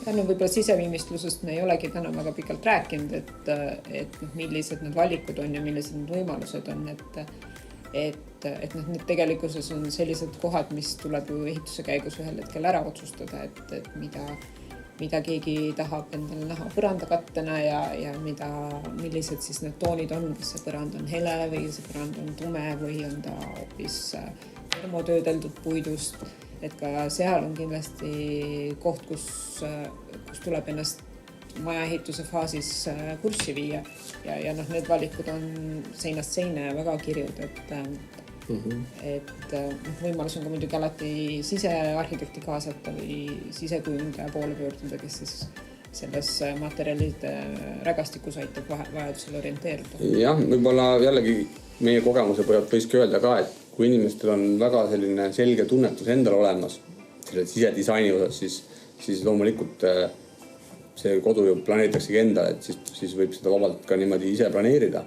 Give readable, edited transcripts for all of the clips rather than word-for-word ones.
Ja no võib-olla siseviimistlusest me ei olegi täna väga pikalt rääkinud, et millised need valikud on ja millised need võimalused on, et need tegelikkuses on sellised kohad, mis tuleb ju ehituse käigus ühel hetkel ära otsustada, et mida keegi tahab endale näha põrandakattena ja millised siis need toonid on, kas see põrand on hele või see põrand on tume või on ta hoopis termotöödeldud puidust, et ka seal on kindlasti koht, kus tuleb ennast majaehituse faasis kurssi viia ja need valikud on seinast seina ja väga kirjud, et võimalus on ka muidugi alati sisearhitekti kaasata või sisekujundaja poole pöörduda, kes siis selles materjalide rägastikus aitab vajadusel orienteeruda. Jah, võib-olla jällegi meie kogemuse põhjalt võiski öelda ka, et kui inimestel on väga selline selge tunnetus endal olemas selle sisedisaini osas, siis loomulikult see kodu ju planeeritaksegi endale, et siis võib seda vabalt ka niimoodi ise planeerida.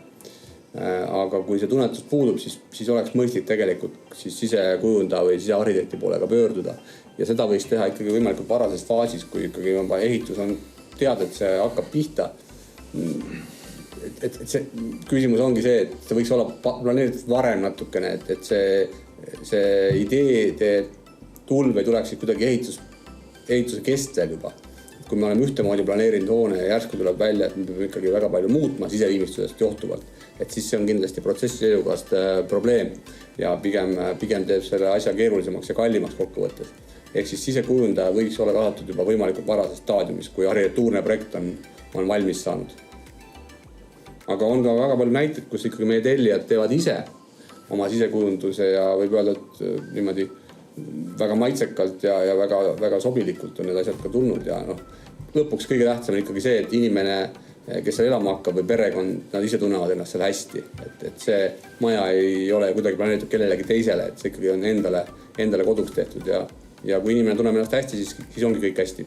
Aga kui see tunnetus puudub, siis oleks mõistlik tegelikult siis sisekujundaja või sisearhitekti poolega pöörduda. Ja seda võiks teha ikkagi võimalikult varases faasis, kui ikkagi ehitus on teada, et see hakkab pihta. Et see küsimus ongi see, et see võiks olla planeeritud varem natukene, et see ideede tulv ei tuleks kuidagi ehituse kestel juba. Kui me oleme ühtemoodi planeerinud hoone ja järsku tuleb välja, et me peame ikkagi väga palju muutma siseviimistlusest johtuvalt, et siis see on kindlasti protsessi seisukohast probleem ja pigem teeb selle asja keerulisemaks ja kallimaks kokkuvõttes. Ehk siis sisekujundaja võiks olla kaasatud juba võimalikult varases staadiumis, kui arhitektuurne projekt on valmis saanud. Aga on ka väga palju näiteid, kus ikkagi meie tellijad teevad ise oma sisekujunduse ja võib öelda, et niimoodi väga maitsekalt ja väga sobilikult on need asjad ka tulnud ja lõpuks kõige tähtsam on ikkagi see, et inimene, kes seal elama hakkab või perekond, nad ise tunnevad ennast seal hästi, et see maja ei ole kuidagi planeeritud kellelegi teisele, et see ikkagi on endale koduks tehtud ja kui inimene tunneb ennast hästi, siis ongi kõik hästi.